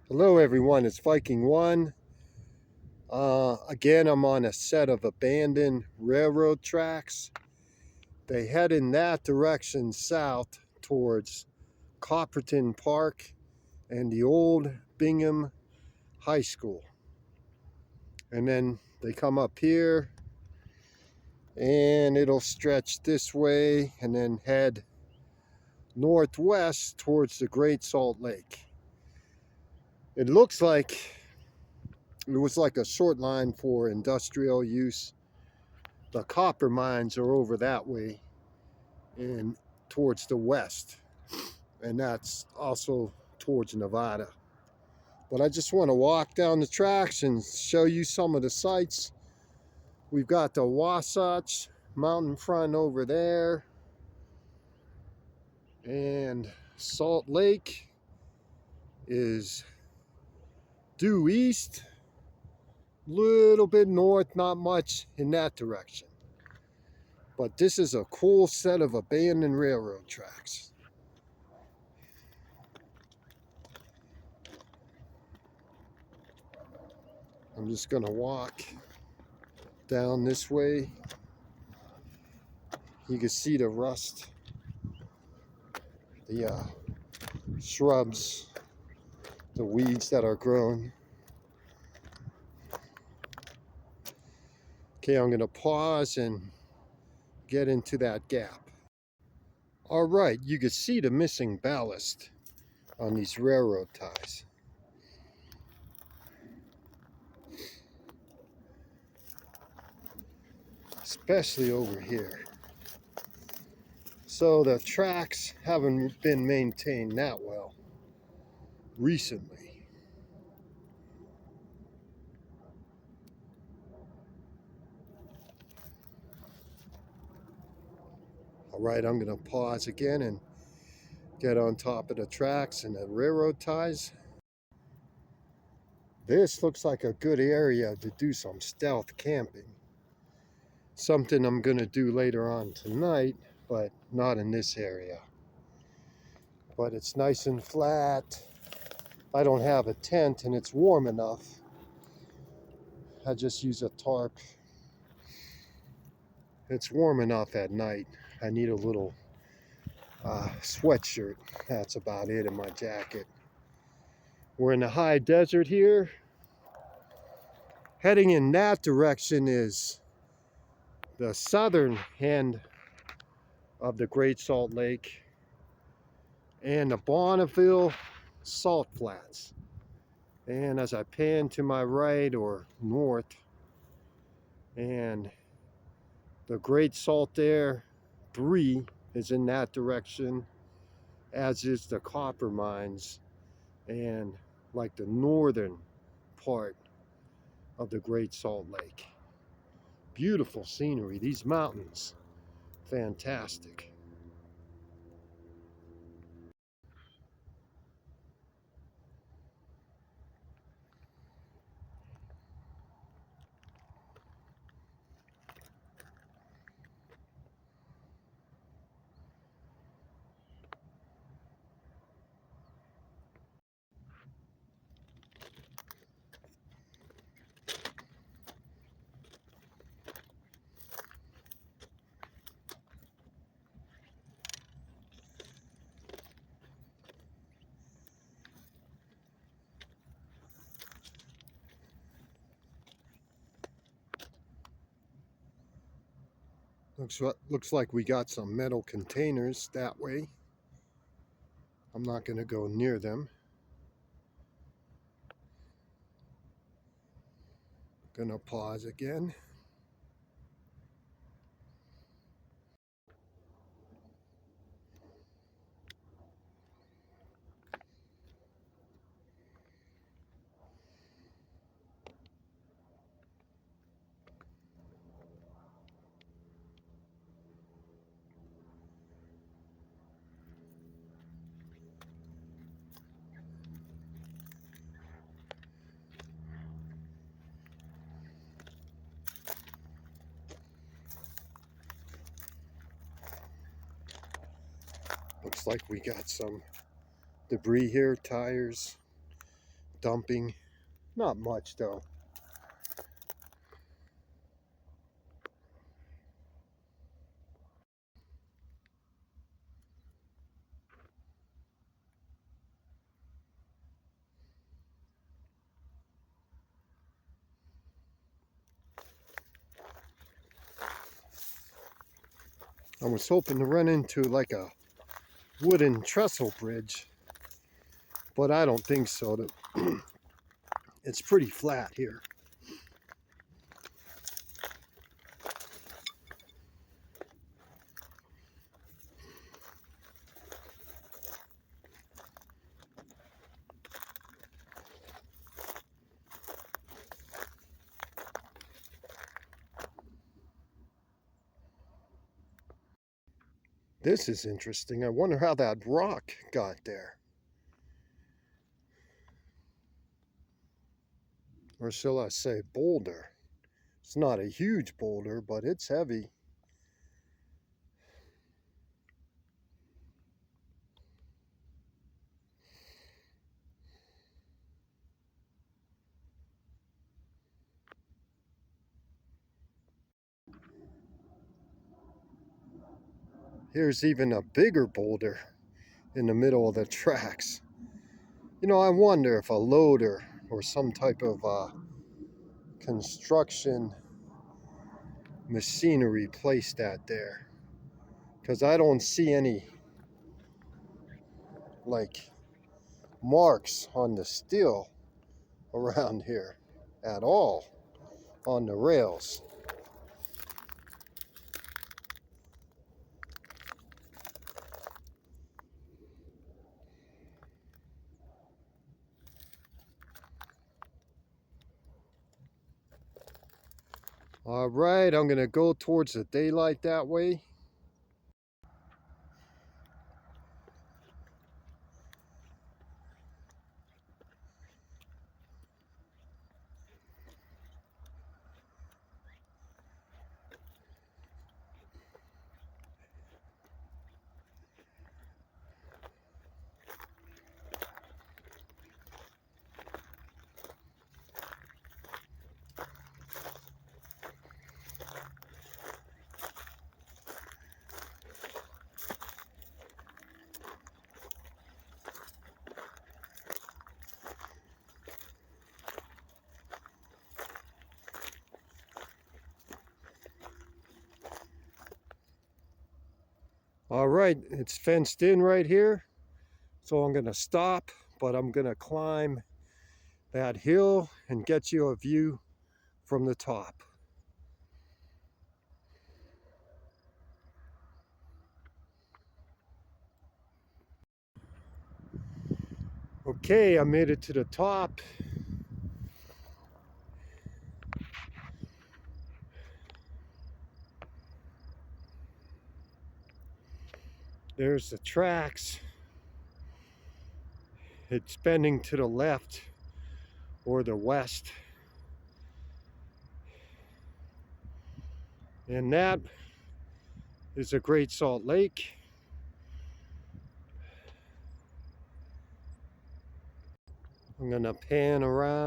Hello everyone, it's Viking One. Again, I'm on a set of abandoned railroad tracks. They head in that direction south towards Copperton Park and the old Bingham High School. And then they come up here and it'll stretch this way and then head northwest towards the Great Salt Lake. It looks like it was like a short line for industrial use. The copper mines are over that way and towards the west, and that's also towards Nevada. But I just want to walk down the tracks and show you some of the sights. We've got the Wasatch Mountain front over there, and Salt Lake is due east, little bit north, not much in that direction. But this is a cool set of abandoned railroad tracks. I'm just gonna walk down this way. You can see the rust, the shrubs, the weeds that are grown. Okay, I'm gonna pause and get into that gap. All right, you can see the missing ballast on these railroad ties. Especially over here. So the tracks haven't been maintained that well recently. All right, I'm gonna pause again and get on top of the tracks and the railroad ties. This looks like a good area to do some stealth camping. Something I'm gonna do later on tonight, but not in this area. But it's nice and flat. I don't have a tent and it's warm enough. I just use a tarp. It's warm enough at night. I need a little sweatshirt. That's about it in my jacket. We're in the high desert here. Heading in that direction is the southern end of the Great Salt Lake and the Bonneville Salt Flats. And as I pan to my right or north, and the Great Salt Air 3 is in that direction, as is the copper mines and like the northern part of the Great Salt Lake. Beautiful scenery, these mountains, fantastic. Looks like we got some metal containers that way. I'm not going to go near them. Gonna pause again. Looks like we got some debris here, tires, dumping. Not much though. I was hoping to run into like a wooden trestle bridge, but I don't think so. It's pretty flat here. This is interesting. I wonder how that rock got there. Or shall I say boulder. It's not a huge boulder, but it's heavy. Here's even a bigger boulder in the middle of the tracks. You know, I wonder if a loader or some type of construction machinery placed that there, because I don't see any like marks on the steel around here at all on the rails. All right, I'm gonna go towards the daylight that way. All right, it's fenced in right here. So I'm gonna stop, but I'm gonna climb that hill and get you a view from the top. Okay, I made it to the top. There's the tracks. It's bending to the left or the west. And that is the Great Salt Lake. I'm gonna pan around.